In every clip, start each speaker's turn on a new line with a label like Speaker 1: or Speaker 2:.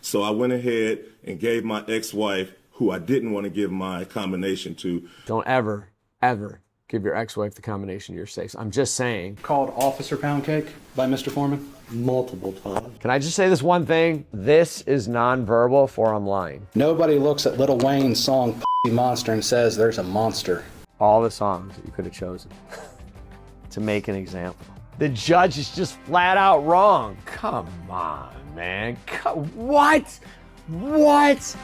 Speaker 1: So I went ahead and gave my ex-wife, who I didn't want to give my combination to.
Speaker 2: Don't ever, ever give your ex-wife the combination to your safes. I'm just saying.
Speaker 3: Called Officer Pound Cake by Mr. Foreman?
Speaker 4: Multiple times.
Speaker 2: Can I just say this one thing? This is nonverbal, for I'm lying.
Speaker 3: Nobody looks at Lil Wayne's song Monster and says there's a monster.
Speaker 2: All the songs that you could have chosen to make an example. The judge is just flat out wrong. Come on, man. What? What?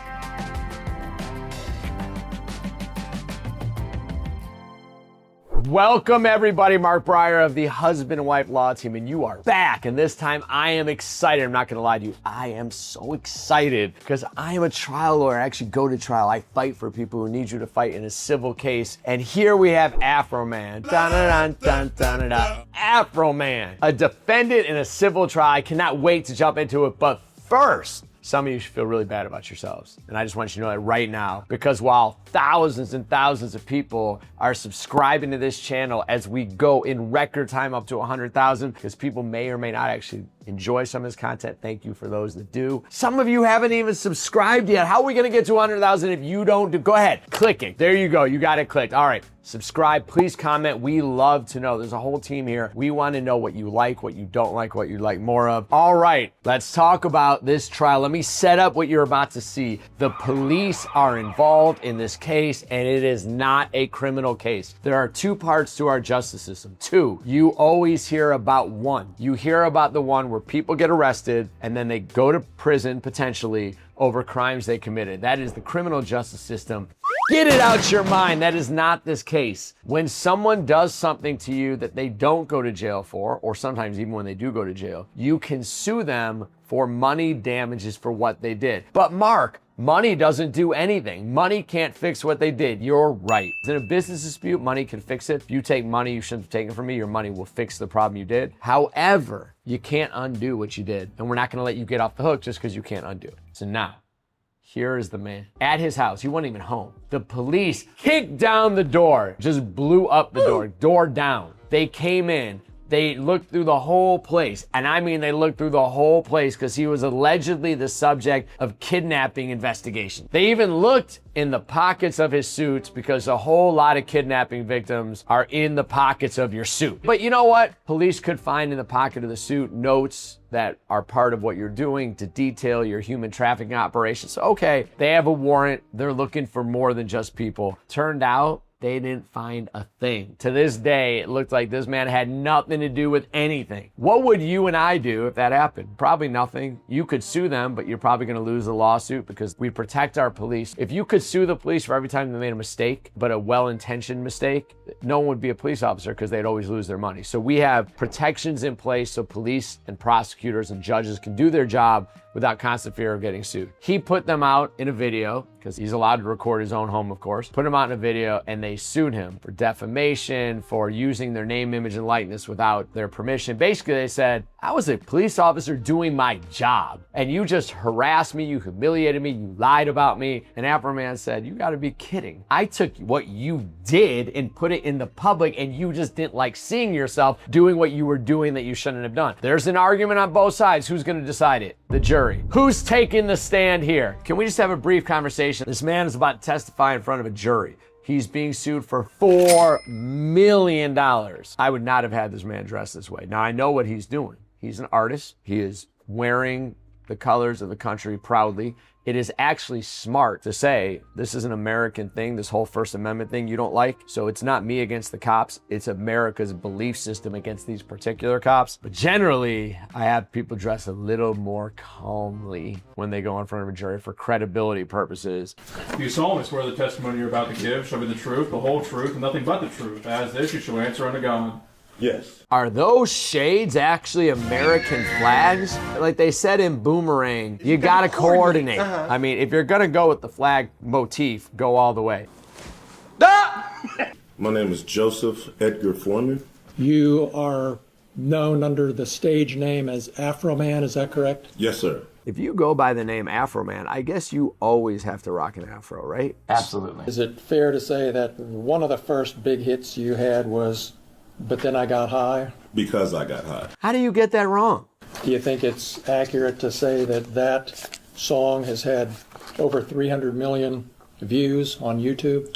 Speaker 2: Welcome everybody, Mark Breyer of the Husband and Wife Law Team, and you are back. And this time I am excited. I'm not gonna lie to you. I am so excited because I am a trial lawyer. I actually go to trial. I fight for people who need you to fight in a civil case. And here we have Afroman. Afroman, a defendant in a civil trial. I cannot wait to jump into it. But first, some of you should feel really bad about yourselves. And I just want you to know that right now, because while thousands and thousands of people are subscribing to this channel as we go in record time up to 100,000, because people may or may not actually enjoy some of this content. Thank you for those that do. Some of you haven't even subscribed yet. How are we gonna get to 100,000 if you don't do? Go ahead, click it. There you go, you got it clicked. All right, subscribe, please comment. We love to know. There's a whole team here. We wanna know what you like, what you don't like, what you'd like more of. All right, let's talk about this trial. Let me set up what you're about to see. The police are involved in this case, and it is not a criminal case. There are two parts to our justice system. Two, you always hear about one. You hear about the one where people get arrested and then they go to prison potentially over crimes they committed. That is the criminal justice system. Get it out your mind. That is not this case. When someone does something to you that they don't go to jail for, or sometimes even when they do go to jail, you can sue them for money damages for what they did. But Mark, money doesn't do anything. Money can't fix what they did. You're right. In a business dispute, money can fix it. If you take money you shouldn't have taken from me, your money will fix the problem you did. However, you can't undo what you did. And we're not gonna let you get off the hook just because you can't undo it. So now, here is the man. At his house, he wasn't even home. The police kicked down the door, just blew up the door down. They came in. They looked through the whole place. And I mean, they looked through the whole place because he was allegedly the subject of kidnapping investigation. They even looked in the pockets of his suits because a whole lot of kidnapping victims are in the pockets of your suit. But you know what? Police could find in the pocket of the suit notes that are part of what you're doing to detail your human trafficking operations. So, okay, they have a warrant. They're looking for more than just people. Turned out, they didn't find a thing. To this day, it looked like this man had nothing to do with anything. What would you and I do if that happened? Probably nothing. You could sue them, but you're probably gonna lose the lawsuit because we protect our police. If you could sue the police for every time they made a mistake, but a well-intentioned mistake, no one would be a police officer because they'd always lose their money. So we have protections in place so police and prosecutors and judges can do their job without constant fear of getting sued. He put them out in a video, because he's allowed to record his own home, of course, put him out in a video, and they sued him for defamation, for using their name, image, and likeness without their permission. Basically, they said, I was a police officer doing my job, and you just harassed me, you humiliated me, you lied about me. And Afroman said, you gotta be kidding. I took what you did and put it in the public, and you just didn't like seeing yourself doing what you were doing that you shouldn't have done. There's an argument on both sides. Who's gonna decide it? The jury. Who's taking the stand here? Can we just have a brief conversation? This man is about to testify in front of a jury. He's being sued for $4 million. I would not have had this man dressed this way. Now, I know what he's doing. He's an artist. He is wearing the colors of the country proudly. It is actually smart to say, this is an American thing, this whole First Amendment thing you don't like. So it's not me against the cops. It's America's belief system against these particular cops. But generally, I have people dress a little more calmly when they go in front of a jury for credibility purposes.
Speaker 5: Do you solemnly swear the testimony you're about to give shall be the truth, the whole truth, and nothing but the truth? As this, you shall answer unto God.
Speaker 1: Yes.
Speaker 2: Are those shades actually American flags? Like they said in Boomerang, you gotta coordinate. I mean, if you're gonna go with the flag motif, go all the way.
Speaker 1: My name is Joseph Edgar Foreman.
Speaker 4: You are known under the stage name as Afroman, is that correct?
Speaker 1: Yes, sir.
Speaker 2: If you go by the name Afroman, I guess you always have to rock an afro, right? Absolutely.
Speaker 4: Is it fair to say that one of the first big hits you had was But Then I Got High?
Speaker 1: Because I got high.
Speaker 2: How do you get that wrong?
Speaker 4: Do you think it's accurate to say that that song has had over 300 million views on YouTube.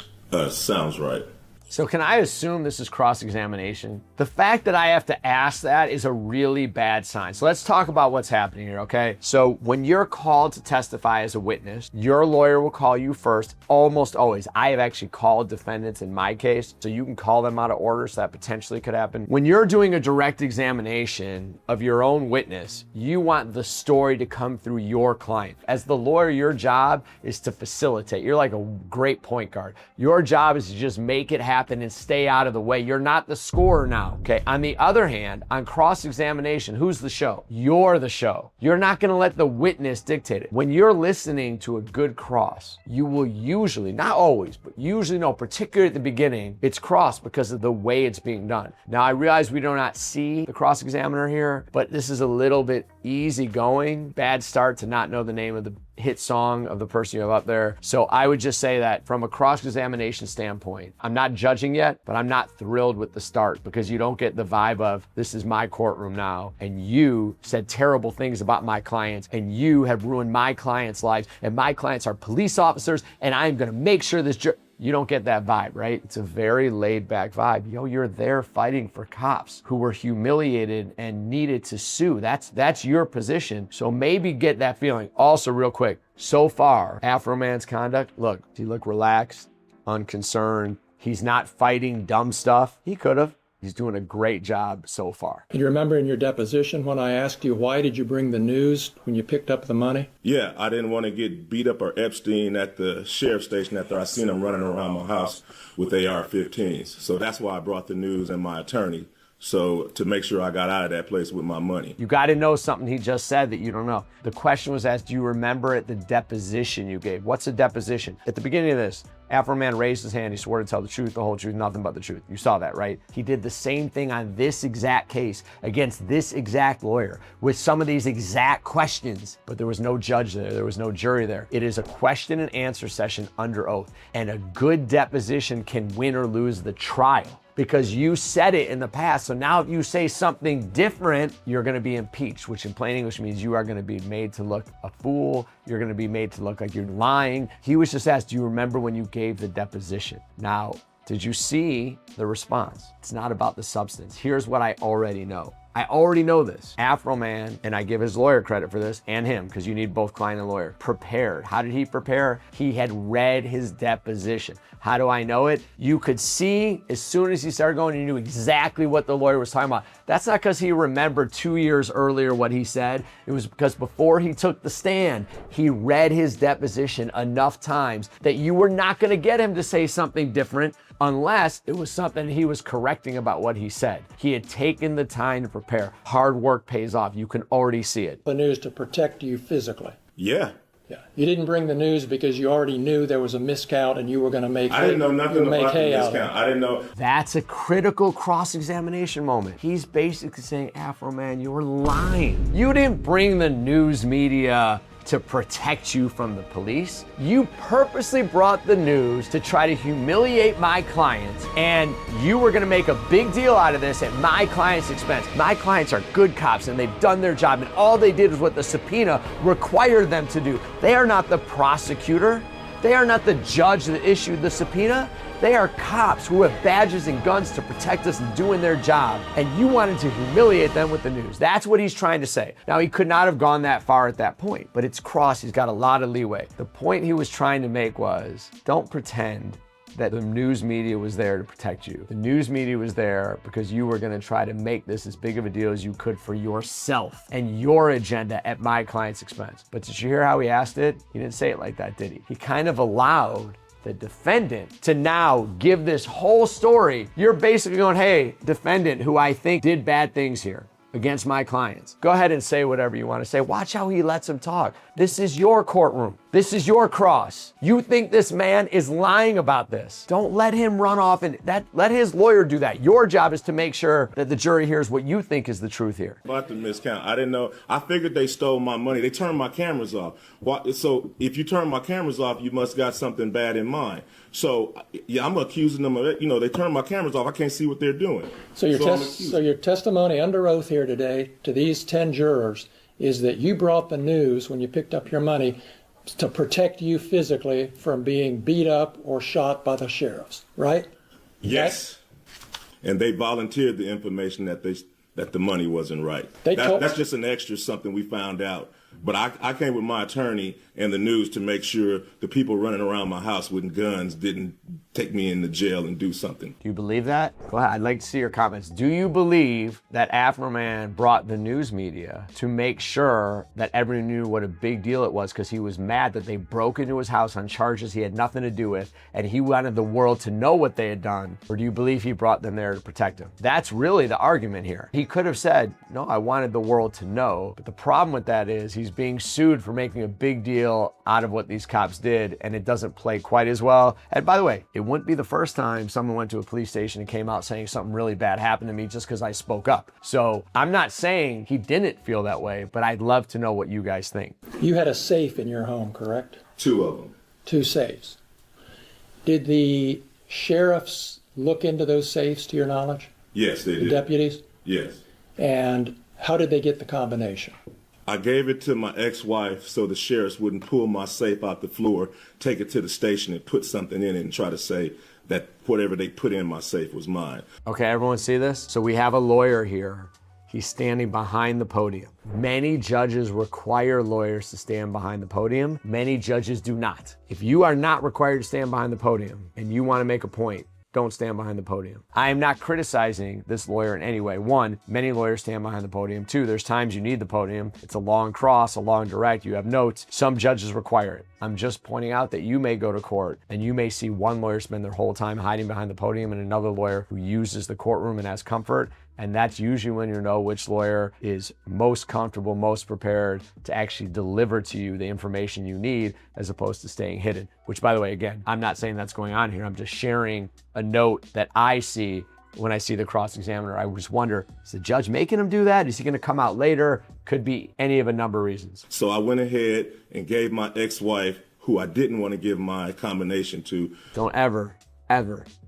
Speaker 1: Sounds right.
Speaker 2: So can I assume this is cross-examination? The fact that I have to ask that is a really bad sign. So let's talk about what's happening here, okay? So when you're called to testify as a witness, your lawyer will call you first, almost always. I have actually called defendants in my case, so you can call them out of order, so that potentially could happen. When you're doing a direct examination of your own witness, you want the story to come through your client. As the lawyer, your job is to facilitate. You're like a great point guard. Your job is to just make it happen and stay out of the way. You're not the scorer now, okay? On the other hand, on cross-examination, who's the show? You're the show. You're not gonna let the witness dictate it. When you're listening to a good cross, you will usually, not always, but usually know, particularly at the beginning, it's cross because of the way it's being done. Now, I realize we do not see the cross-examiner here, but this is a little bit easygoing. Bad start to not know the name of the hit song of the person you have up there. So I would just say that from a cross-examination standpoint, I'm not judging yet, but I'm not thrilled with the start because you don't get the vibe of this is my courtroom now and you said terrible things about my clients and you have ruined my clients' lives and my clients are police officers and I'm gonna make sure this you don't get that vibe, right? It's a very laid back vibe. Yo, you're there fighting for cops who were humiliated and needed to sue. That's your position. So maybe get that feeling. Also, real quick, so far, Afroman's conduct, look, does he look relaxed, unconcerned? He's not fighting dumb stuff. He could have. He's doing a great job so far.
Speaker 4: You remember in your deposition when I asked you, why did you bring the news when you picked up the money?
Speaker 1: Yeah, I didn't want to get beat up or Epstein at the sheriff's station after I seen him running around my house with AR-15s. So that's why I brought the news and my attorney. So to make sure I got out of that place with my money.
Speaker 2: You got to know something he just said that you don't know. The question was asked, do you remember at the deposition you gave? What's a deposition? At the beginning of this, Afroman raised his hand. He swore to tell the truth, the whole truth, nothing but the truth. You saw that, right? He did the same thing on this exact case against this exact lawyer with some of these exact questions, but there was no judge there. There was no jury there. It is a question and answer session under oath, and a good deposition can win or lose the trial, because you said it in the past. So now if you say something different, you're gonna be impeached, which in plain English means you are gonna be made to look a fool. You're gonna be made to look like you're lying. He was just asked, do you remember when you gave the deposition? Now, did you see the response? It's not about the substance. Here's what I already know. I already know this. Afroman, and I give his lawyer credit for this, and him, because you need both client and lawyer, prepared. How did he prepare? He had read his deposition. How do I know it? You could see as soon as he started going, he knew exactly what the lawyer was talking about. That's not because he remembered 2 years earlier what he said. It was because before he took the stand, he read his deposition enough times that you were not going to get him to say something different unless it was something he was correcting about what he said. He had taken the time to prepare. Hard work pays off. You can already see it.
Speaker 4: The news to protect you physically.
Speaker 1: Yeah.
Speaker 4: Yeah. You didn't bring the news because you already knew there was a miscount and you were going to make
Speaker 1: I didn't know nothing about the
Speaker 4: out of
Speaker 1: discount.
Speaker 4: it.
Speaker 1: I didn't know.
Speaker 2: That's a critical cross-examination moment. He's basically saying, Afroman, you're lying. You didn't bring the news media to protect you from the police. You purposely brought the news to try to humiliate my clients, and you were gonna make a big deal out of this at my client's expense. My clients are good cops and they've done their job, and all they did was what the subpoena required them to do. They are not the prosecutor. They are not the judge that issued the subpoena. They are cops who have badges and guns to protect us and doing their job. And you wanted to humiliate them with the news. That's what he's trying to say. Now, he could not have gone that far at that point, but it's cross. He's got a lot of leeway. The point he was trying to make was, don't pretend that the news media was there to protect you. The news media was there because you were gonna try to make this as big of a deal as you could for yourself and your agenda at my client's expense. But did you hear how he asked it? He didn't say it like that, did he? He kind of allowed the defendant to now give this whole story. You're basically going, hey, defendant, who I think did bad things here against my clients, go ahead and say whatever you want to say. Watch how he lets him talk. This is your courtroom. This is your cross. You think this man is lying about this. Don't let him run off and let his lawyer do that. Your job is to make sure that the jury hears what you think is the truth here.
Speaker 1: About the miscount, I didn't know. I figured they stole my money. They turned my cameras off. So if you turn my cameras off, you must got something bad in mind. So yeah, I'm accusing them of it. You know, they turned my cameras off. I can't see what they're doing.
Speaker 4: So your testimony under oath here today to these 10 jurors is that you brought the news when you picked up your money to protect you physically from being beat up or shot by the sheriffs, right?
Speaker 1: Yes. And they volunteered the information that the money wasn't right. That's just an extra something we found out. But I came with my attorney and the news to make sure the people running around my house with guns didn't take me into jail and do something.
Speaker 2: Do you believe that? Go ahead, I'd like to see your comments. Do you believe that Afroman brought the news media to make sure that everyone knew what a big deal it was because he was mad that they broke into his house on charges he had nothing to do with and he wanted the world to know what they had done? Or do you believe he brought them there to protect him? That's really the argument here. He could have said, no, I wanted the world to know. But the problem with that is he's being sued for making a big deal out of what these cops did, and it doesn't play quite as well. And by the way, it wouldn't be the first time someone went to a police station and came out saying something really bad happened to me just because I spoke up. So I'm not saying he didn't feel that way, but I'd love to know what you guys think.
Speaker 4: You had a safe in your home, correct?
Speaker 1: 2 of them.
Speaker 4: 2 safes. Did the sheriffs look into those safes, to your knowledge?
Speaker 1: Yes, they
Speaker 4: The
Speaker 1: did.
Speaker 4: deputies?
Speaker 1: Yes.
Speaker 4: And how did they get the combination?
Speaker 1: I gave it to my ex-wife so the sheriffs wouldn't pull my safe out the floor, take it to the station and put something in it and try to say that whatever they put in my safe was mine.
Speaker 2: Okay, everyone see this? So we have a lawyer here. He's standing behind the podium. Many judges require lawyers to stand behind the podium. Many judges do not. If you are not required to stand behind the podium and you want to make a point, don't stand behind the podium. I am not criticizing this lawyer in any way. 1, many lawyers stand behind the podium. 2, there's times you need the podium. It's a long cross, a long direct, you have notes. Some judges require it. I'm just pointing out that you may go to court and you may see one lawyer spend their whole time hiding behind the podium and another lawyer who uses the courtroom and has comfort. And that's usually when you know which lawyer is most comfortable, most prepared to actually deliver to you the information you need as opposed to staying hidden. Which, by the way, again, I'm not saying that's going on here. I'm just sharing a note that I see when I see the cross-examiner. I just wonder, is the judge making him do that? Is he going to come out later? Could be any of a number of reasons.
Speaker 1: So I went ahead and gave my ex-wife, who I didn't want to give my combination to.
Speaker 2: Don't ever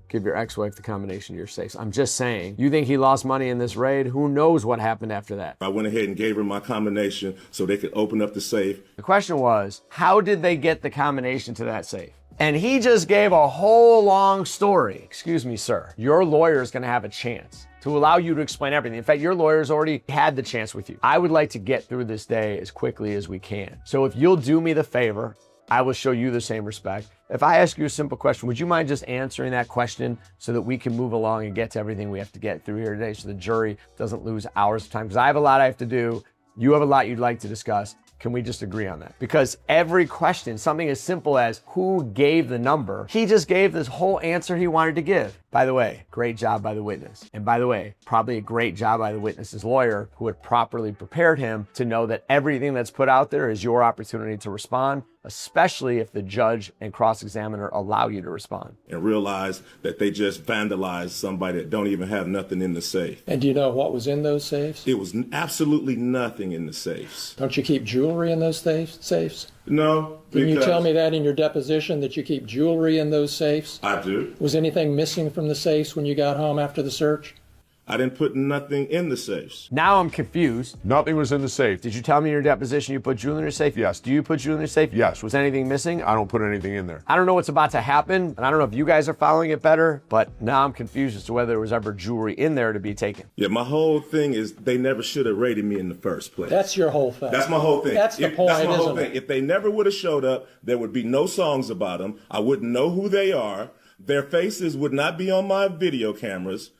Speaker 2: give your ex-wife the combination to your safes. I'm just saying, you think he lost money in this raid? Who knows what happened after that?
Speaker 1: I went ahead and gave her my combination so they could open up the safe.
Speaker 2: The question was, how did they get the combination to that safe? And he just gave a whole long story. Excuse me, sir. Your lawyer is going to have a chance to allow you to explain everything. In fact, your lawyer's already had the chance with you. I would like to get through this day as quickly as we can. So if you'll do me the favor, I will show you the same respect. If I ask you a simple question, would you mind just answering that question so that we can move along and get to everything we have to get through here today so the jury doesn't lose hours of time? Because I have a lot I have to do. You have a lot you'd like to discuss. Can we just agree on that? Because every question, something as simple as who gave the number, he just gave this whole answer he wanted to give. By the way, great job by the witness. And by the way, probably a great job by the witness's lawyer who had properly prepared him to know that everything that's put out there is your opportunity to respond, especially if the judge and cross-examiner allow you to respond.
Speaker 1: And realize that they just vandalized somebody that don't even have nothing in the safe.
Speaker 4: And do you know what was in those safes?
Speaker 1: It was absolutely nothing in the safes.
Speaker 4: Don't you keep jewelry in those safes?
Speaker 1: No.
Speaker 4: Didn't you tell me that in your deposition, that you keep jewelry in those safes?
Speaker 1: I do.
Speaker 4: Was anything missing from the safes when you got home after the search?
Speaker 1: I didn't put nothing in the safes.
Speaker 2: Now I'm confused.
Speaker 6: Nothing was in the safe.
Speaker 2: Did you tell me in your deposition you put jewelry in your safe?
Speaker 6: Yes.
Speaker 2: Do you put jewelry in your safe?
Speaker 6: Yes.
Speaker 2: Was anything missing?
Speaker 6: I don't put anything in there.
Speaker 2: I don't know what's about to happen, and I don't know if you guys are following it better, but now I'm confused as to whether there was ever jewelry in there to be taken.
Speaker 1: Yeah, my whole thing is they never should have raided me in the first place.
Speaker 4: That's your whole thing.
Speaker 1: That's my whole thing.
Speaker 4: That's the point,
Speaker 1: That's my whole
Speaker 4: isn't
Speaker 1: thing.
Speaker 4: it?
Speaker 1: If they never would have showed up, there would be no songs about them. I wouldn't know who they are. Their faces would not be on my video cameras.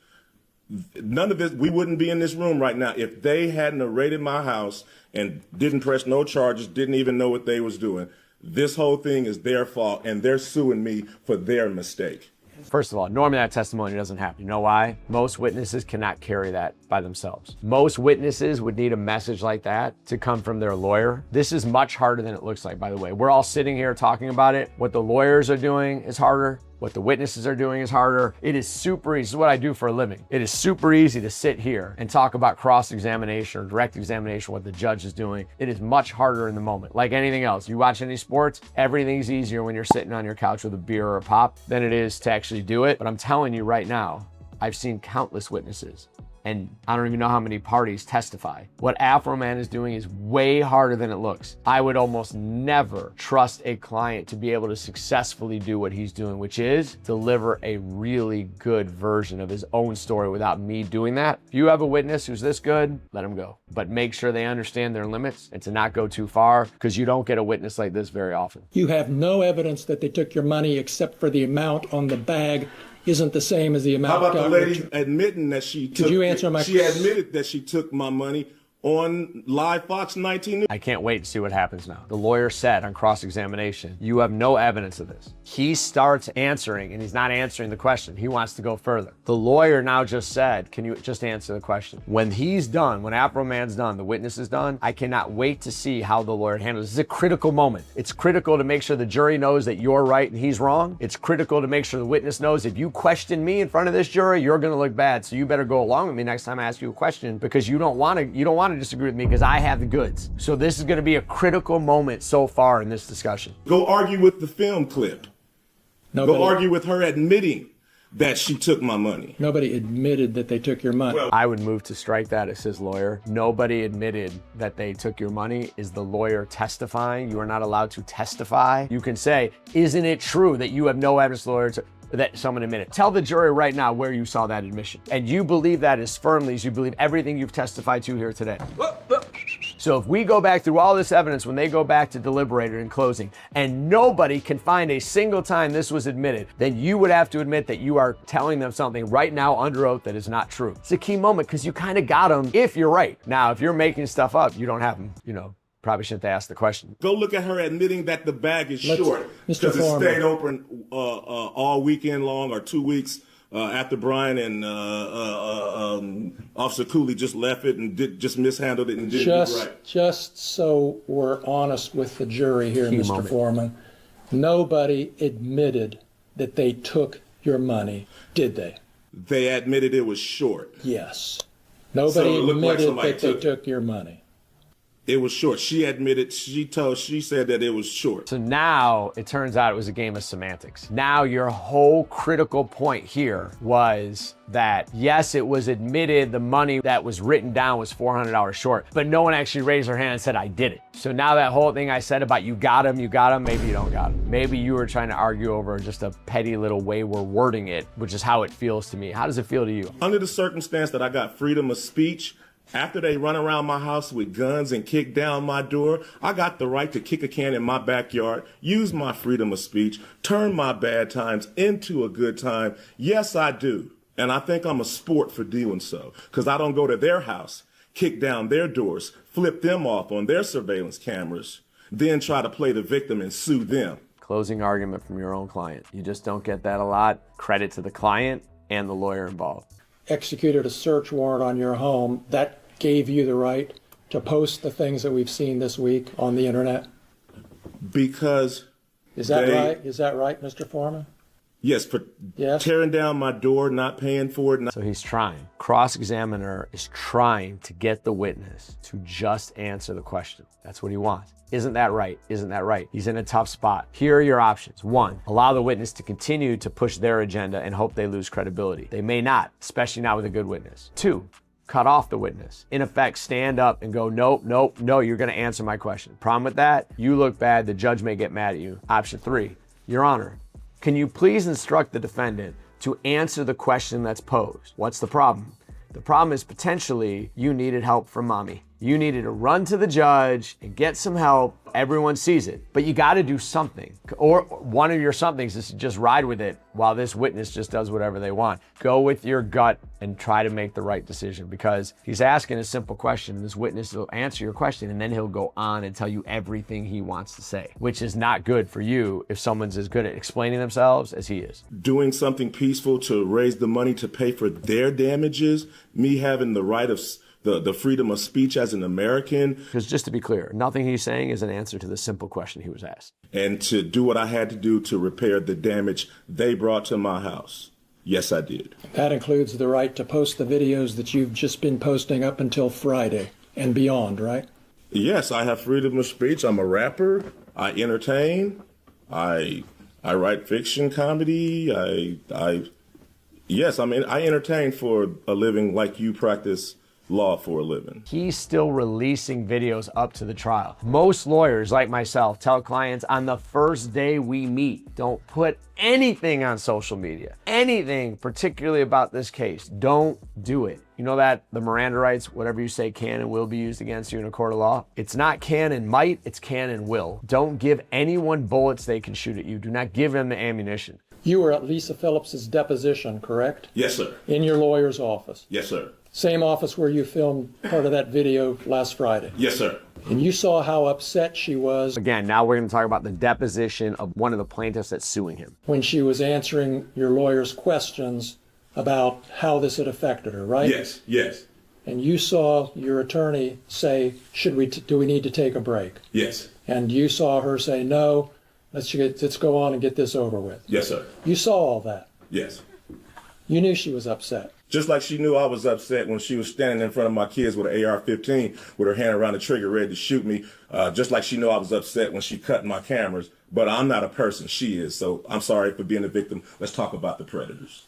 Speaker 1: None of this, we wouldn't be in this room right now if they hadn't raided my house and didn't press no charges, didn't even know what they was doing. This whole thing is their fault, and they're suing me for their mistake.
Speaker 2: First of all, normally that testimony doesn't happen. You know why? Most witnesses cannot carry that by themselves. Most witnesses would need a message like that to come from their lawyer. This is much harder than it looks like, by the way. We're all sitting here talking about it. What the lawyers are doing is harder. What the witnesses are doing is harder. It is super easy. This is what I do for a living. It is super easy to sit here and talk about cross-examination or direct examination, what the judge is doing. It is much harder in the moment. Like anything else, you watch any sports, everything's easier when you're sitting on your couch with a beer or a pop than it is to actually do it. But I'm telling you right now, I've seen countless witnesses and I don't even know how many parties testify. What Afroman is doing is way harder than it looks. I would almost never trust a client to be able to successfully do what he's doing, which is deliver a really good version of his own story without me doing that. If you have a witness who's this good, let him go. But make sure they understand their limits and to not go too far, because you don't get a witness like this very often.
Speaker 4: You have no evidence that they took your money except for the amount on the bag isn't the same as the amount.
Speaker 1: How about the lady admitting that she took?
Speaker 4: Could you answer my
Speaker 1: She admitted that she took my money on live Fox 19 News.
Speaker 2: I can't wait to see what happens now. The lawyer said on cross-examination, you have no evidence of this. He starts answering, and he's not answering the question. He wants to go further. The lawyer now just said, can you just answer the question? When he's done, when Afroman's done, the witness is done, I cannot wait to see how the lawyer handles this. This is a critical moment. It's critical to make sure the jury knows that you're right and he's wrong. It's critical to make sure the witness knows if you question me in front of this jury, you're gonna look bad. So you better go along with me next time I ask you a question, because you don't want to disagree with me, because I have the goods. So this is going to be a critical moment so far in this discussion.
Speaker 1: Go argue with the film clip. Go argue with her admitting that she took my money.
Speaker 4: Nobody admitted that they took your money.
Speaker 2: I would move to strike that as his lawyer. Nobody admitted that they took your money is the lawyer testifying. You are not allowed to testify. You can say, isn't it true that you have no evidence, lawyer, that someone admitted? Tell the jury right now where you saw that admission. And you believe that as firmly as you believe everything you've testified to here today. So if we go back through all this evidence, when they go back to deliberate in closing, and nobody can find a single time this was admitted, then you would have to admit that you are telling them something right now under oath that is not true. It's a key moment, because you kind of got them if you're right. Now, if you're making stuff up, you don't have them, probably shouldn't ask the question.
Speaker 1: Go look at her admitting that the bag is short, because it stayed open all weekend long, or 2 weeks after Brian and Officer Cooley just left it and just mishandled it and didn't do it right.
Speaker 4: Just so we're honest with the jury here, Mr. Foreman, nobody admitted that they took your money, did they?
Speaker 1: They admitted it was short.
Speaker 4: Yes. Nobody admitted that they took your money.
Speaker 1: It was short. She admitted, she said that it was short.
Speaker 2: So now it turns out it was a game of semantics. Now your whole critical point here was that, yes, it was admitted the money that was written down was $400 short, but no one actually raised their hand and said, I did it. So now that whole thing I said about you got him, maybe you don't got him. Maybe you were trying to argue over just a petty little way we're wording it, which is how it feels to me. How does it feel to you?
Speaker 1: Under the circumstance that I got freedom of speech, after they run around my house with guns and kick down my door, I got the right to kick a can in my backyard, use my freedom of speech, turn my bad times into a good time. Yes, I do. And I think I'm a sport for doing so, because I don't go to their house, kick down their doors, flip them off on their surveillance cameras, then try to play the victim and sue them.
Speaker 2: Closing argument from your own client. You just don't get that a lot. Credit to the client and the lawyer involved.
Speaker 4: Executed a search warrant on your home. That gave you the right to post the things that we've seen this week on the internet?
Speaker 1: Because
Speaker 4: Is that right? Is that right, Mr. Foreman?
Speaker 1: Yes, for tearing down my door, not paying for it.
Speaker 2: So he's trying. Cross-examiner is trying to get the witness to just answer the question. That's what he wants. Isn't that right? Isn't that right? He's in a tough spot. Here are your options. 1, allow the witness to continue to push their agenda and hope they lose credibility. They may not, especially not with a good witness. 2, cut off the witness. In effect, stand up and go, nope, you're gonna answer my question. Problem with that? You look bad, the judge may get mad at you. Option 3, Your Honor, can you please instruct the defendant to answer the question that's posed? What's the problem? The problem is potentially you needed help from mommy. You needed to run to the judge and get some help. Everyone sees it, but you got to do something. Or one of your somethings is to just ride with it while this witness just does whatever they want. Go with your gut and try to make the right decision, because he's asking a simple question and this witness will answer your question and then he'll go on and tell you everything he wants to say, which is not good for you if someone's as good at explaining themselves as he is.
Speaker 1: Doing something peaceful to raise the money to pay for their damages, me having the right of the freedom of speech as an American.
Speaker 2: Because just to be clear, nothing he's saying is an answer to the simple question he was asked.
Speaker 1: And to do what I had to do to repair the damage they brought to my house. Yes, I did.
Speaker 4: That includes the right to post the videos that you've just been posting up until Friday and beyond, right?
Speaker 1: Yes, I have freedom of speech. I'm a rapper. I entertain. I write fiction, comedy. Yes, I mean, I entertain for a living like you practice law for a living.
Speaker 2: He's still releasing videos up to the trial. Most lawyers, like myself, tell clients on the first day we meet, don't put anything on social media. Anything, particularly about this case. Don't do it. You know that the Miranda rights, whatever you say can and will be used against you in a court of law? It's not can and might, it's can and will. Don't give anyone bullets they can shoot at you. Do not give them the ammunition.
Speaker 4: You were at Lisa Phillips's deposition, correct?
Speaker 1: Yes, sir.
Speaker 4: In your lawyer's office.
Speaker 1: Yes, sir.
Speaker 4: Same office where you filmed part of that video last Friday.
Speaker 1: Yes, sir.
Speaker 4: And you saw how upset she was
Speaker 2: Again, now we're going to talk about the deposition of one of the plaintiffs that's suing him.
Speaker 4: when she was answering your lawyer's questions about how this had affected her, right?
Speaker 1: Yes, yes,
Speaker 4: And you saw your attorney say, do we need to take a break?
Speaker 1: yes,
Speaker 4: And you saw her say, no, let's go on and get this over with.
Speaker 1: yes, sir.
Speaker 4: You saw all that.
Speaker 1: Yes.
Speaker 4: You knew she was upset.
Speaker 1: Just like she knew I was upset when she was standing in front of my kids with an AR-15 with her hand around the trigger ready to shoot me. Just like she knew I was upset when she cut my cameras. But I'm not a person, she is. So I'm sorry for being a victim. Let's talk about the predators.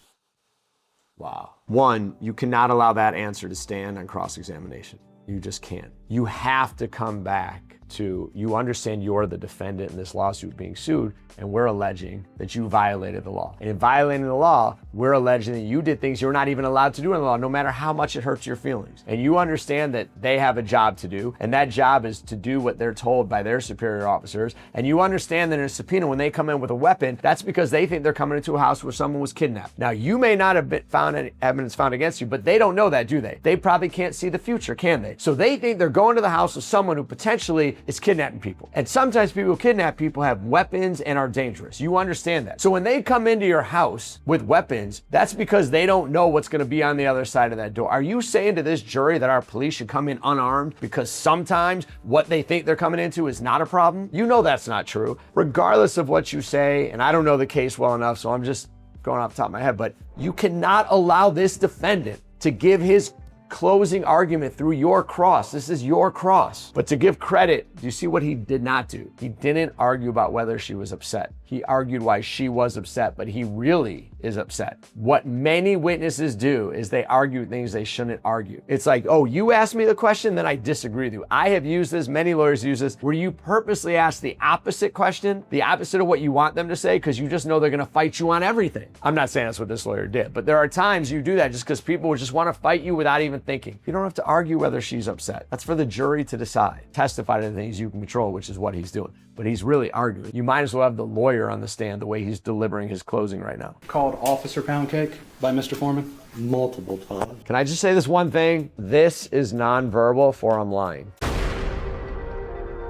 Speaker 2: Wow. One, you cannot allow that answer to stand on cross-examination. You just can't. You have to come back to, you understand you're the defendant in this lawsuit being sued, and we're alleging that you violated the law. And in violating the law, we're alleging that you did things you're not even allowed to do in the law, no matter how much it hurts your feelings. And you understand that they have a job to do, and that job is to do what they're told by their superior officers. And you understand that in a subpoena, when they come in with a weapon, that's because they think they're coming into a house where someone was kidnapped. Now, you may not have been found any evidence found against you, but they don't know that, do they? They probably can't see the future, can they? So they think they're going to the house of someone who potentially is kidnapping people. And sometimes people who kidnap people have weapons and are dangerous. You understand that. So when they come into your house with weapons, that's because they don't know what's going to be on the other side of that door. Are you saying to this jury that our police should come in unarmed because sometimes what they think they're coming into is not a problem? You know that's not true. Regardless of what you say, and I don't know the case well enough, so I'm just going off the top of my head, but you cannot allow this defendant to give his closing argument through your cross. This is your cross. But to give credit, do you see what he did not do? He didn't argue about whether she was upset. He argued why she was upset, but he really is upset. What many witnesses do is they argue things they shouldn't argue. It's like, oh, you asked me the question, then I disagree with you. I have used this, many lawyers use this, where you purposely ask the opposite question, the opposite of what you want them to say, because you just know they're gonna fight you on everything. I'm not saying that's what this lawyer did, but there are times you do that just because people would just want to fight you without even thinking. You don't have to argue whether she's upset. That's for the jury to decide. Testify to the things you can control, which is what he's doing. But he's really arguing. You might as well have the lawyer on the stand the way he's delivering his closing right now.
Speaker 3: Called Officer Pound Cake by Mr. Foreman? Multiple times.
Speaker 2: Can I just say this one thing? This is nonverbal, for I'm lying.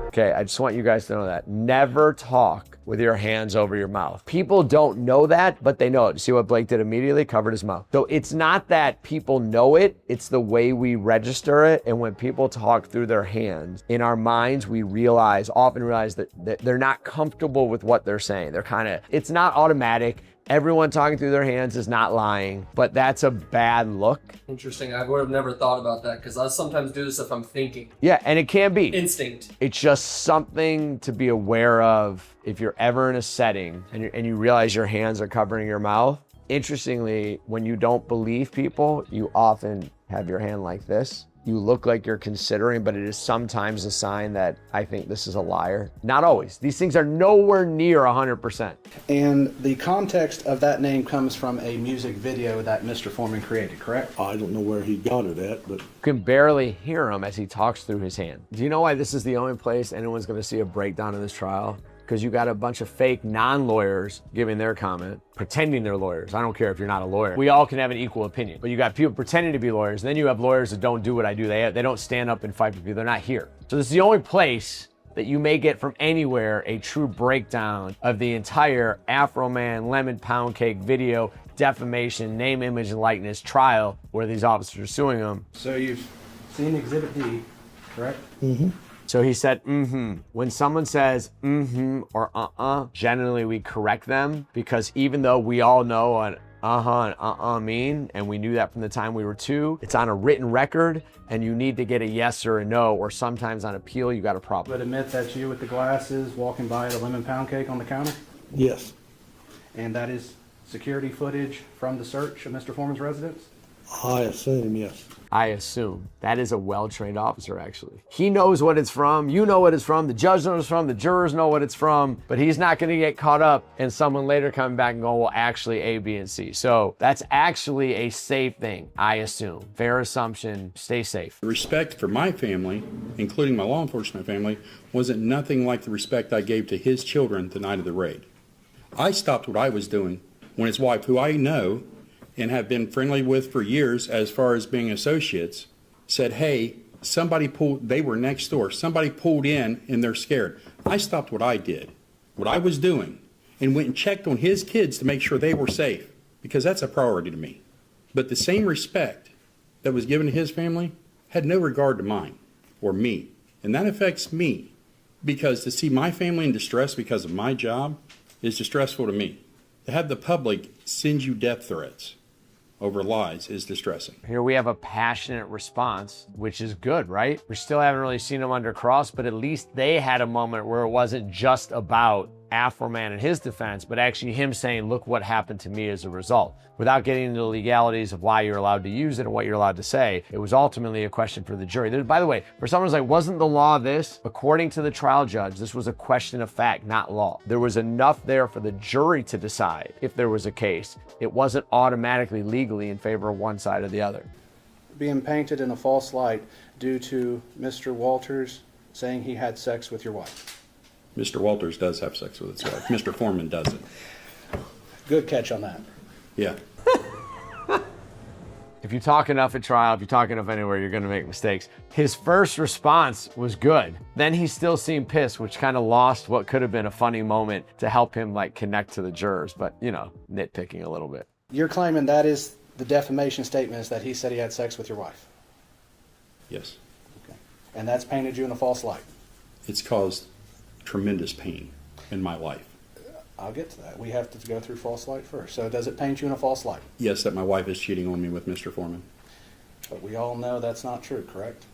Speaker 2: Okay, I just want you guys to know that. Never talk with your hands over your mouth. People don't know that, but they know it. You see what Blake did immediately? Covered his mouth. So it's not that people know it, it's the way we register it. And when people talk through their hands, in our minds, we often realize that they're not comfortable with what they're saying. It's not automatic. Everyone talking through their hands is not lying, but that's a bad look.
Speaker 7: Interesting. I would have never thought about that because I sometimes do this if I'm thinking.
Speaker 2: Yeah, and it can be.
Speaker 7: Instinct.
Speaker 2: It's just something to be aware of if you're ever in a setting and you realize your hands are covering your mouth. Interestingly, when you don't believe people, you often have your hand like this. You look like you're considering, but it is sometimes a sign that I think this is a liar. Not always. These things are nowhere near 100%.
Speaker 3: And the context of that name comes from a music video that Mr. Foreman created, correct?
Speaker 8: I don't know where he got it at, but
Speaker 2: You can barely hear him as he talks through his hand. Do you know why this is the only place anyone's gonna see a breakdown in this trial? Because you got a bunch of fake non-lawyers giving their comment, pretending they're lawyers. I don't care if you're not a lawyer. We all can have an equal opinion. But you got people pretending to be lawyers, and then you have lawyers that don't do what I do. They don't stand up and fight for people. They're not here. So this is the only place that you may get from anywhere a true breakdown of the entire Afroman lemon pound cake video, defamation, name, image, and likeness trial where these officers are suing them.
Speaker 3: So you've seen Exhibit D, correct?
Speaker 8: mm-hmm.
Speaker 2: So he said, When someone says, or generally we correct them because even though we all know what and mean, and we knew that from the time we were 2, it's on a written record and you need to get a yes or a no, or sometimes on appeal, you got a problem.
Speaker 3: But admit that's you with the glasses walking by the lemon pound cake on the counter?
Speaker 8: Yes.
Speaker 3: And that is security footage from the search of Mr. Foreman's residence?
Speaker 8: I assume, yes.
Speaker 2: I assume. That is a well-trained officer, actually. He knows what it's from, you know what it's from, the judge knows it's from, the jurors know what it's from, but he's not gonna get caught up in someone later coming back and going, well, actually A, B, and C. So that's actually a safe thing, I assume. Fair assumption, stay safe.
Speaker 9: The respect for my family, including my law enforcement family, wasn't nothing like the respect I gave to his children the night of the raid. I stopped what I was doing when his wife, who I know and have been friendly with for years as far as being associates, said, hey, they were next door, somebody pulled in and they're scared. I stopped what I did, what I was doing, and went and checked on his kids to make sure they were safe, because that's a priority to me. But the same respect that was given to his family had no regard to mine or me. And that affects me, because to see my family in distress because of my job is distressful to me. To have the public send you death threats over lies is distressing.
Speaker 2: Here we have a passionate response, which is good, right? We still haven't really seen him under cross, but at least they had a moment where it wasn't just about Afroman and his defense, but actually him saying, look what happened to me as a result. Without getting into the legalities of why you're allowed to use it and what you're allowed to say, it was ultimately a question for the jury. By the way, for someone who's like, wasn't the law this? According to the trial judge, this was a question of fact, not law. There was enough there for the jury to decide if there was a case. It wasn't automatically legally in favor of one side or the other.
Speaker 3: Being painted in a false light due to Mr. Walters saying he had sex with your wife.
Speaker 9: Mr. Walters does have sex with his wife. Mr. Foreman doesn't.
Speaker 3: Good catch on that.
Speaker 9: Yeah.
Speaker 2: If you talk enough at trial, if you talk enough anywhere, you're gonna make mistakes. His first response was good. Then he still seemed pissed, which kind of lost what could have been a funny moment to help him like connect to the jurors, but you know, nitpicking a little bit.
Speaker 3: You're claiming that is the defamation statement, is that he said he had sex with your wife?
Speaker 9: Yes.
Speaker 3: Okay. And that's painted you in a false light?
Speaker 9: It's caused tremendous pain in my life.
Speaker 3: I'll get to that. We have to go through false light first. So does it paint you in a false light?
Speaker 9: Yes, that my wife is cheating on me with Mr. Foreman.
Speaker 3: But we all know that's not true, correct?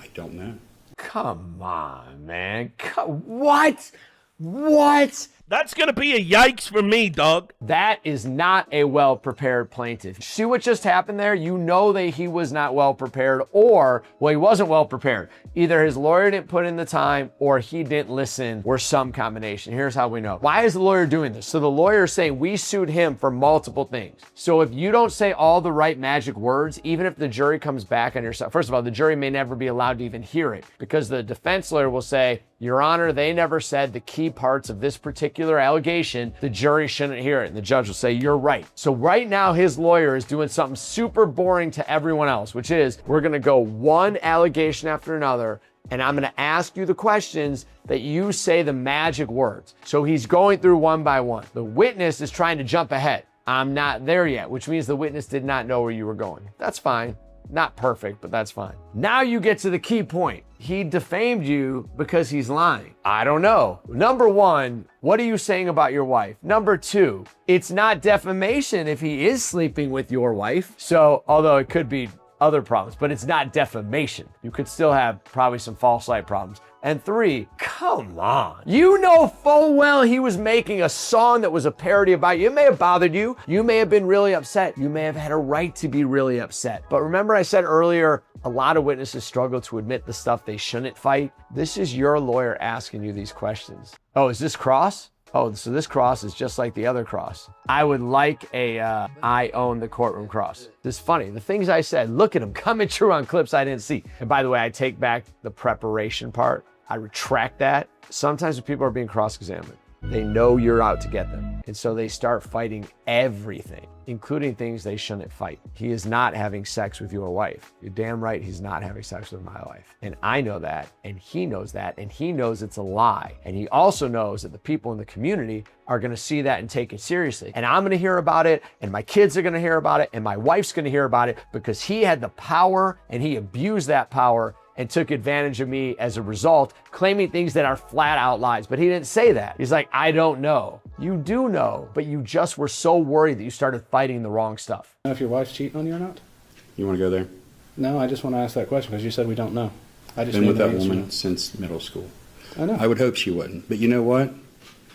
Speaker 9: I don't know.
Speaker 2: Come on, man. What? What?
Speaker 10: That's gonna be a yikes for me, dog.
Speaker 2: That is not a well-prepared plaintiff. See what just happened there? You know that he was not well-prepared, or, well, he wasn't well-prepared. Either his lawyer didn't put in the time or he didn't listen, or some combination. Here's how we know. Why is the lawyer doing this? So the lawyer is saying we sued him for multiple things. So if you don't say all the right magic words, even if the jury comes back on your side, first of all, the jury may never be allowed to even hear it, because the defense lawyer will say, Your Honor, they never said the key parts of this particular allegation. The jury shouldn't hear it. And the judge will say, you're right. So right now, his lawyer is doing something super boring to everyone else, which is we're going to go one allegation after another, and I'm going to ask you the questions that you say the magic words. So he's going through one by one. The witness is trying to jump ahead. I'm not there yet, which means the witness did not know where you were going. That's fine. Not perfect, but that's fine. Now you get to the key point. He defamed you because he's lying. I don't know. Number one, what are you saying about your wife? Number two, it's not defamation if he is sleeping with your wife. So, although it could be other problems, but it's not defamation. You could still have probably some false light problems. And three, come on. You know full well he was making a song that was a parody about you. It may have bothered you. You may have been really upset. You may have had a right to be really upset. But remember I said earlier, a lot of witnesses struggle to admit the stuff they shouldn't fight. This is your lawyer asking you these questions. Oh, is this cross? Oh, so this cross is just like the other cross. I would like a I own the courtroom cross. This is funny. The things I said, look at them coming true on clips I didn't see. And by the way, I take back the preparation part. I retract that. Sometimes when people are being cross-examined, they know you're out to get them. And so they start fighting everything, including things they shouldn't fight. He is not having sex with your wife. You're damn right he's not having sex with my wife. And I know that, and he knows that, and he knows it's a lie. And he also knows that the people in the community are gonna see that and take it seriously. And I'm gonna hear about it, and my kids are gonna hear about it, and my wife's gonna hear about it, because he had the power and he abused that power and took advantage of me as a result, claiming things that are flat out lies. But he didn't say that. He's like, I don't know. You do know, but you just were so worried that you started fighting the wrong stuff.
Speaker 3: Know if your wife's cheating on you or not?
Speaker 9: You want to go there?
Speaker 3: No, I just want to ask that question because you said we don't know. I just
Speaker 9: Been with that
Speaker 3: answer.
Speaker 9: woman since middle school.
Speaker 3: I know.
Speaker 9: I would hope she wouldn't. But you know what?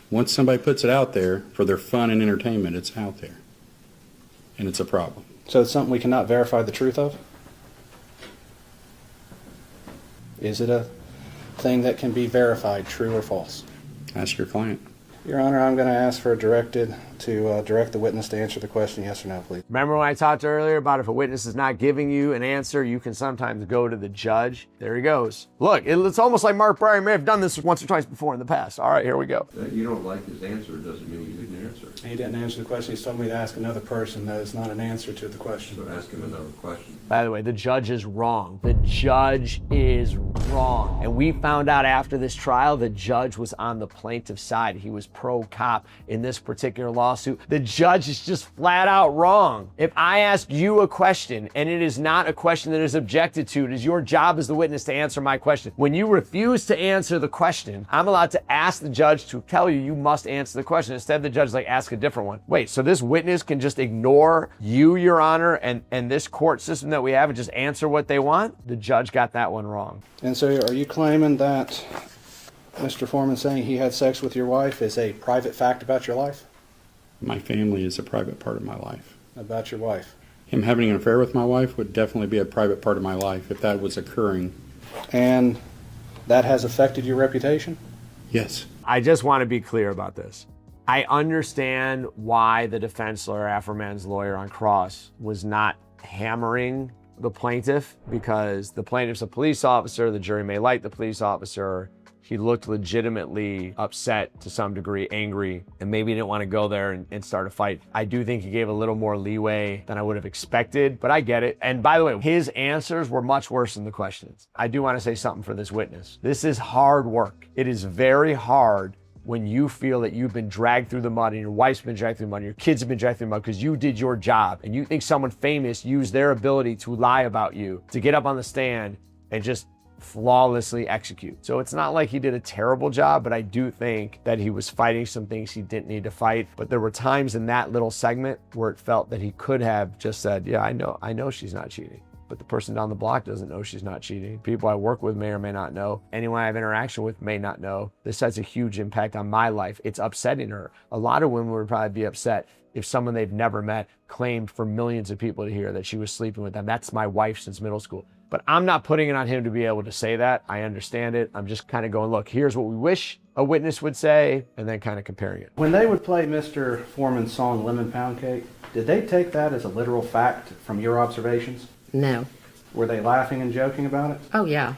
Speaker 9: Once somebody puts it out there for their fun and entertainment, it's out there. And it's a problem.
Speaker 3: So it's something we cannot verify the truth of? Is it a thing that can be verified, true or false?
Speaker 9: Ask your client.
Speaker 3: Your Honor, I'm going to ask for direct the witness to answer the question, yes or no, please.
Speaker 2: Remember when I talked earlier about if a witness is not giving you an answer, you can sometimes go to the judge. There he goes. Look, it's almost like Mark Breyer may have done this once or twice before in the past. All right, here we go.
Speaker 11: That you don't like his answer doesn't mean you didn't answer.
Speaker 3: He didn't answer the question. He's told me to ask another person that is not an answer to the question.
Speaker 11: So ask him another question.
Speaker 2: By the way, the judge is wrong. The judge is wrong. And we found out after this trial, the judge was on the plaintiff's side. He was pro-cop in this particular lawsuit. The judge is just flat out wrong. If I ask you a question and it is not a question that is objected to, it is your job as the witness to answer my question. When you refuse to answer the question, I'm allowed to ask the judge to tell you must answer the question. Instead, the judge is like, ask a different one. Wait, so this witness can just ignore you, Your Honor, and this court system that we have and just answer what they want? The judge got that one wrong.
Speaker 3: And so are you claiming that Mr. Foreman saying he had sex with your wife is a private fact about your life?
Speaker 9: My family is a private part of my life.
Speaker 3: About your wife?
Speaker 9: Him having an affair with my wife would definitely be a private part of my life if that was occurring.
Speaker 3: And that has affected your reputation?
Speaker 9: Yes.
Speaker 2: I just want to be clear about this. I understand why the defense lawyer, Afroman's lawyer on cross, was not hammering the plaintiff, because the plaintiff's a police officer. The jury may like the police officer. He looked legitimately upset to some degree, angry, and maybe didn't want to go there and start a fight. I do think he gave a little more leeway than I would have expected, but I get it. And by the way, his answers were much worse than the questions. I do want to say something for this witness. This is hard work. It is very hard when you feel that you've been dragged through the mud and your wife's been dragged through the mud and your kids have been dragged through the mud because you did your job, and you think someone famous used their ability to lie about you to get up on the stand and just flawlessly execute. So it's not like he did a terrible job, but I do think that he was fighting some things he didn't need to fight. But there were times in that little segment where it felt that he could have just said, yeah, I know she's not cheating. But the person down the block doesn't know she's not cheating. People I work with may or may not know. Anyone I have interaction with may not know. This has a huge impact on my life. It's upsetting her. A lot of women would probably be upset if someone they've never met claimed for millions of people to hear that she was sleeping with them. That's my wife since middle school. But I'm not putting it on him to be able to say that. I understand it. I'm just kind of going, look, here's what we wish a witness would say, and then kind of comparing it.
Speaker 3: When they would play Mr. Foreman's song Lemon Pound Cake, did they take that as a literal fact from your observations?
Speaker 12: No.
Speaker 3: Were they laughing and joking about it?
Speaker 12: Oh, yeah.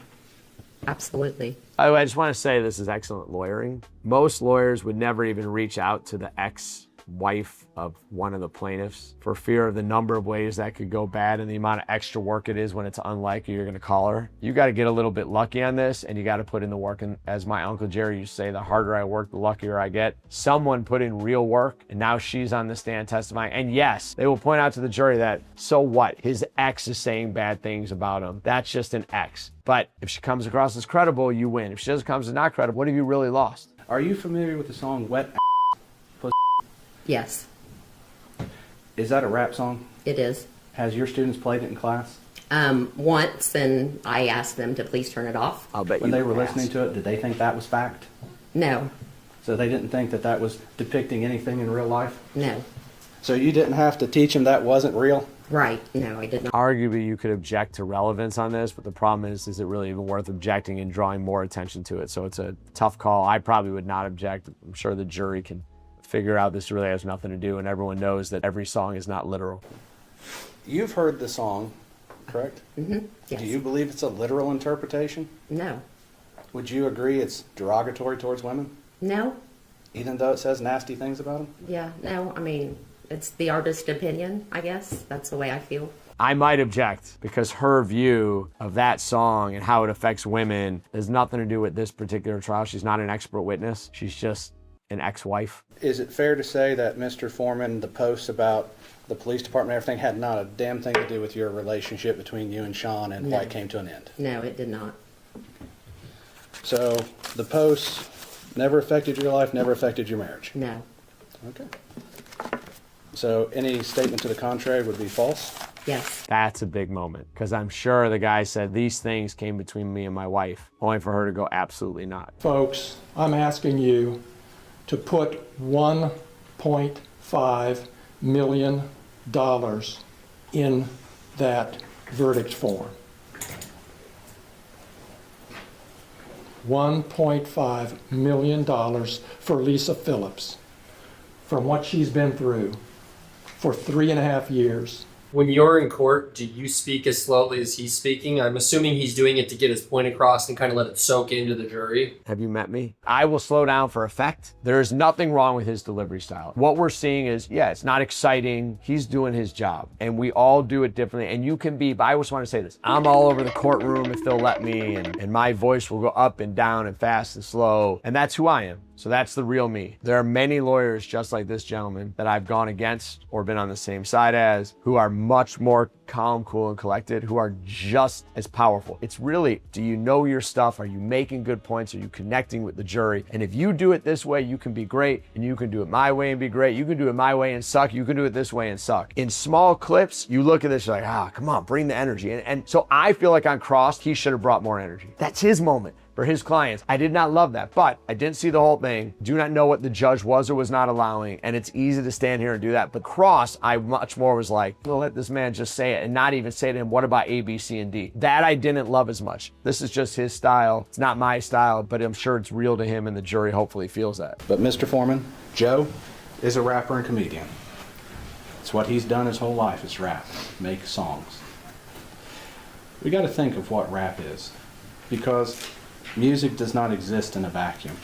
Speaker 12: Absolutely.
Speaker 2: By the way, I just want to say this is excellent lawyering. Most lawyers would never even reach out to the ex-wife of one of the plaintiffs for fear of the number of ways that could go bad and the amount of extra work it is when it's unlikely you're going to call her. You got to get a little bit lucky on this, and you got to put in the work. And as my Uncle Jerry used to say, the harder I work, the luckier I get. Someone put in real work, and now she's on the stand testifying. And yes, they will point out to the jury that, so what? His ex is saying bad things about him. That's just an ex. But if she comes across as credible, you win. If she doesn't come as not credible, what have you really lost?
Speaker 3: Are you familiar with the song Wet Pussy?
Speaker 12: Yes,
Speaker 3: Is that a rap song?
Speaker 12: it is.
Speaker 3: Has your students played it in class?
Speaker 12: Once, and I asked them to please turn it off.
Speaker 2: I'll bet
Speaker 3: When
Speaker 2: you
Speaker 3: they were
Speaker 2: asked.
Speaker 3: listening to it, did they think that was fact?
Speaker 12: No,
Speaker 3: So they didn't think that that was depicting anything in real life?
Speaker 12: no.
Speaker 3: So you didn't have to teach them that wasn't real?
Speaker 12: Right. No, I did not.
Speaker 2: Arguably, you could object to relevance on this, but the problem is it really even worth objecting and drawing more attention to it? So it's a tough call. I probably would not object. I'm sure the jury can figure out this really has nothing to do, and everyone knows that every song is not literal.
Speaker 3: You've heard the song, correct?
Speaker 12: Mm-hmm. Yes.
Speaker 3: Do you believe it's a literal interpretation?
Speaker 12: No.
Speaker 3: Would you agree it's derogatory towards women,
Speaker 12: No.
Speaker 3: even though it says nasty things about them?
Speaker 12: Yeah. No. I mean, it's the artist's opinion, I guess. That's the way I feel.
Speaker 2: I might object because her view of that song and how it affects women has nothing to do with this particular trial. She's not an expert witness. She's just an ex-wife.
Speaker 3: Is it fair to say that Mr. Foreman, the posts about the police department and everything had not a damn thing to do with your relationship between you and Sean and why it came to an end?
Speaker 12: No, it did not.
Speaker 3: So the posts never affected your life, never affected your marriage?
Speaker 12: No.
Speaker 3: Okay. So any statement to the contrary would be false?
Speaker 12: Yes.
Speaker 2: That's a big moment because I'm sure the guy said these things came between me and my wife, only for her to go absolutely not.
Speaker 4: Folks, I'm asking you to put $1.5 million in that verdict form. $1.5 million for Lisa Phillips from what she's been through for 3.5 years.
Speaker 7: When you're in court, do you speak as slowly as he's speaking? I'm assuming he's doing it to get his point across and kind of let it soak into the jury.
Speaker 2: Have you met me? I will slow down for effect. There's nothing wrong with his delivery style. What we're seeing is, yeah, it's not exciting. He's doing his job, and we all do it differently. And you can be, but I just want to say this. I'm all over the courtroom if they'll let me, and my voice will go up and down and fast and slow, and that's who I am. So that's the real me. There are many lawyers just like this gentleman that I've gone against or been on the same side as, who are much more calm, cool, and collected, who are just as powerful. It's really, do you know your stuff? Are you making good points? Are you connecting with the jury? And if you do it this way, you can be great, and you can do it my way and be great. You can do it my way and suck. You can do it this way and suck. In small clips, you look at this, you're like, come on, bring the energy. And so I feel like on Cross, he should have brought more energy. That's his moment. For his clients. I did not love that, but I didn't see the whole thing. Do not know what the judge was or was not allowing, and it's easy to stand here and do that. But Cross, I much more was like, well, let this man just say it and not even say to him, what about A, B, C, and D? That I didn't love as much. This is just his style. It's not my style, but I'm sure it's real to him, and the jury hopefully feels that.
Speaker 3: But Mr. Foreman, Joe is a rapper and comedian. It's what he's done his whole life is rap, make songs. We got to think of what rap is, because music does not exist in a vacuum.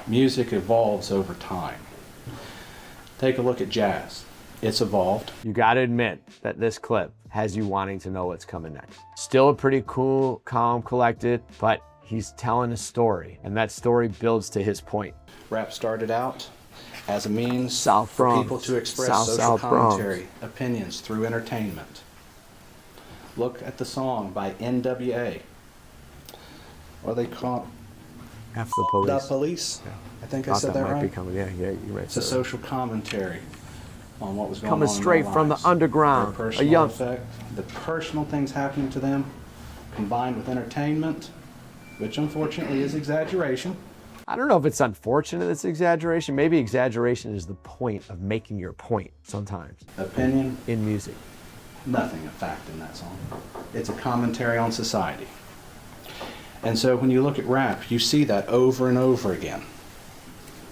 Speaker 3: Music evolves over time. Take a look at jazz. It's evolved.
Speaker 2: You got to admit that this clip has you wanting to know what's coming next. Still a pretty cool, calm, collected, but he's telling a story, and that story builds to his point.
Speaker 3: Rap started out as a means
Speaker 2: South
Speaker 3: for
Speaker 2: Bronx.
Speaker 3: people to express social commentary, opinions through entertainment. Look at the song by NWA. What are they called?
Speaker 2: F the Police.
Speaker 3: The Police.
Speaker 2: Yeah.
Speaker 3: I think I said that right.
Speaker 2: Yeah, you're right.
Speaker 3: It's a social commentary on what was going on
Speaker 2: coming straight from the underground.
Speaker 3: A young effect, the personal things happening to them, combined with entertainment, which unfortunately is exaggeration.
Speaker 2: I don't know if it's unfortunate it's exaggeration. Maybe exaggeration is the point of making your point sometimes.
Speaker 3: Opinion.
Speaker 2: In music.
Speaker 3: Nothing of fact in that song. It's a commentary on society. And so when you look at rap, you see that over and over again.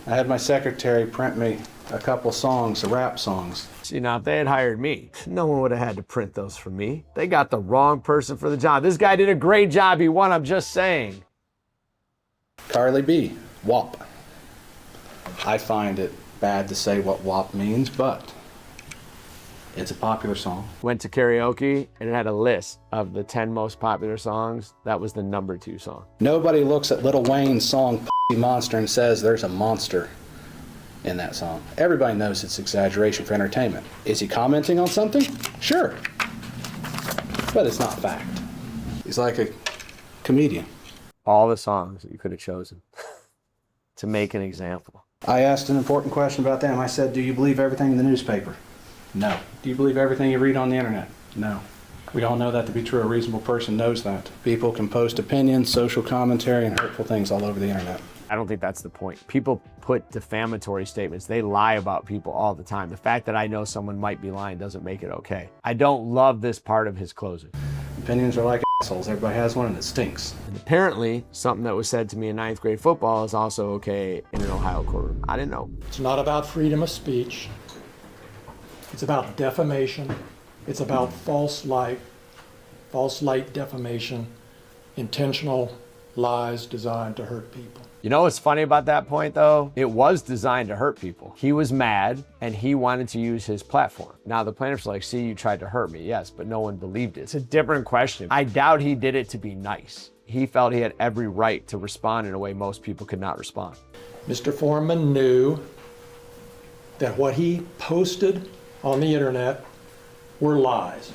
Speaker 3: I had my secretary print me a couple songs, the rap songs.
Speaker 2: See, now if they had hired me, no one would have had to print those for me. They got the wrong person for the job. This guy did a great job. He won, I'm just saying.
Speaker 3: Carly B, WAP. I find it bad to say what WAP means, but it's a popular song.
Speaker 2: Went to karaoke and it had a list of the 10 most popular songs. That was the number 2 song.
Speaker 3: Nobody looks at Lil Wayne's song Monster and says there's a monster in that song. Everybody knows it's exaggeration for entertainment. Is he commenting on something? Sure. But it's not fact. He's like a comedian.
Speaker 2: All the songs that you could have chosen to make an example.
Speaker 3: I asked an important question about them. I said, do you believe everything in the newspaper? No. Do you believe everything you read on the internet? No. We all know that to be true. A reasonable person knows that. People can post opinions, social commentary, and hurtful things all over the internet.
Speaker 2: I don't think that's the point. People put defamatory statements. They lie about people all the time. The fact that I know someone might be lying doesn't make it okay. I don't love this part of his closing.
Speaker 3: Opinions are like assholes. Everybody has one and it stinks.
Speaker 2: And apparently, something that was said to me in 9th grade football is also okay in an Ohio courtroom. I didn't know.
Speaker 4: It's not about freedom of speech. It's about defamation. It's about false light defamation, intentional lies designed to hurt people.
Speaker 2: You know what's funny about that point, though? It was designed to hurt people. He was mad, and he wanted to use his platform. Now, the plaintiff's like, see, you tried to hurt me. Yes, but no one believed it. It's a different question. I doubt he did it to be nice. He felt he had every right to respond in a way most people could not respond.
Speaker 4: Mr. Foreman knew that what he posted on the internet were lies.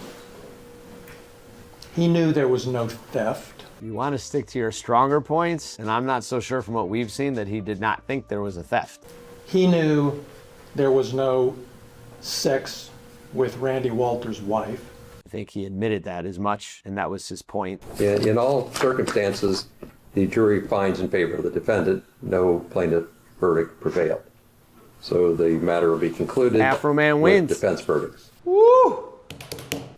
Speaker 4: He knew there was no theft.
Speaker 2: You want to stick to your stronger points, and I'm not so sure from what we've seen that he did not think there was a theft.
Speaker 4: He knew there was no sex with Randy Walters' wife.
Speaker 2: I think he admitted that as much, and that was his point.
Speaker 11: In all circumstances, the jury finds in favor of the defendant. No plaintiff verdict prevailed. So the matter will be concluded.
Speaker 2: Afroman
Speaker 11: with
Speaker 2: wins.
Speaker 11: Defense verdicts.
Speaker 2: Woo!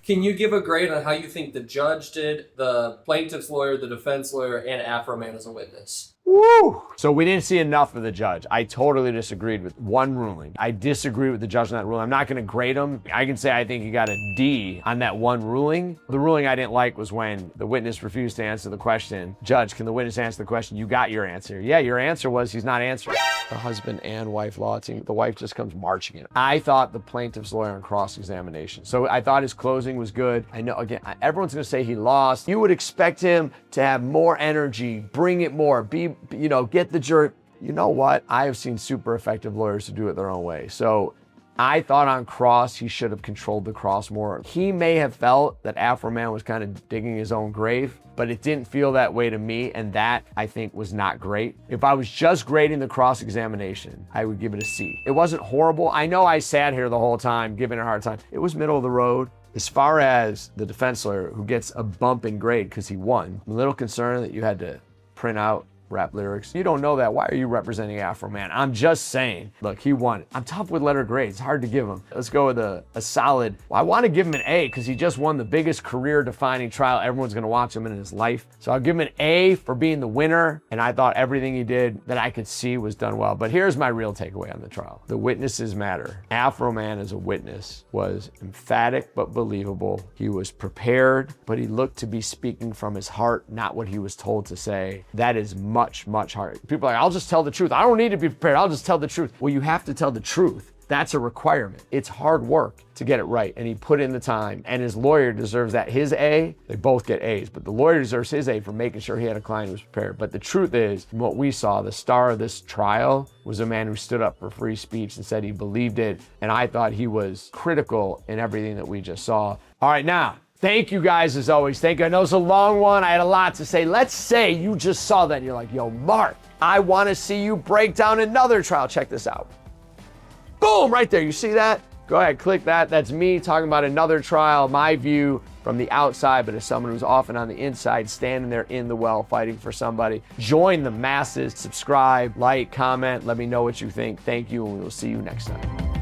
Speaker 7: Can you give a grade on how you think the judge did, the plaintiff's lawyer, the defense lawyer, and Afroman as a witness?
Speaker 2: Woo! So we didn't see enough of the judge. I totally disagreed with one ruling. I disagree with the judge on that ruling. I'm not going to grade him. I can say I think he got a D on that one ruling. The ruling I didn't like was when the witness refused to answer the question. Judge, can the witness answer the question? You got your answer. Yeah, your answer was he's not answering. The husband and wife law team, the wife just comes marching in. I thought the plaintiff's lawyer on cross-examination. So I thought his closing was good. I know, again, everyone's going to say he lost. You would expect him to have more energy, bring it more, get the jury. You know what? I have seen super effective lawyers who do it their own way. So I thought on cross, he should have controlled the cross more. He may have felt that Afroman was kind of digging his own grave, but it didn't feel that way to me, and that, I think, was not great. If I was just grading the cross-examination, I would give it a C. It wasn't horrible. I know I sat here the whole time giving it a hard time. It was middle of the road. As far as the defense lawyer who gets a bump in grade because he won, I'm a little concerned that you had to print out rap lyrics. You don't know that. Why are you representing Afroman? I'm just saying. Look, he won. I'm tough with letter grades. It's hard to give him. Let's go with a solid. Well, I want to give him an A because he just won the biggest career-defining trial. Everyone's going to watch him in his life. So I'll give him an A for being the winner. And I thought everything he did that I could see was done well. But here's my real takeaway on the trial. The witnesses matter. Afroman as a witness was emphatic but believable. He was prepared, but he looked to be speaking from his heart, not what he was told to say. That is much, much harder. People are like, I'll just tell the truth. I don't need to be prepared. I'll just tell the truth. Well, you have to tell the truth. That's a requirement. It's hard work to get it right. And he put in the time. And his lawyer deserves that. His A, they both get A's, but the lawyer deserves his A for making sure he had a client who was prepared. But the truth is, from what we saw, the star of this trial was a man who stood up for free speech and said he believed it. And I thought he was critical in everything that we just saw. All right, now, thank you guys as always. Thank you. I know it's a long one. I had a lot to say. Let's say you just saw that and you're like, yo, Mark, I want to see you break down another trial. Check this out. Boom, right there. You see that? Go ahead, click that. That's me talking about another trial, my view from the outside, but as someone who's often on the inside, standing there in the well, fighting for somebody. Join the masses, subscribe, like, comment, let me know what you think. Thank you, and we will see you next time.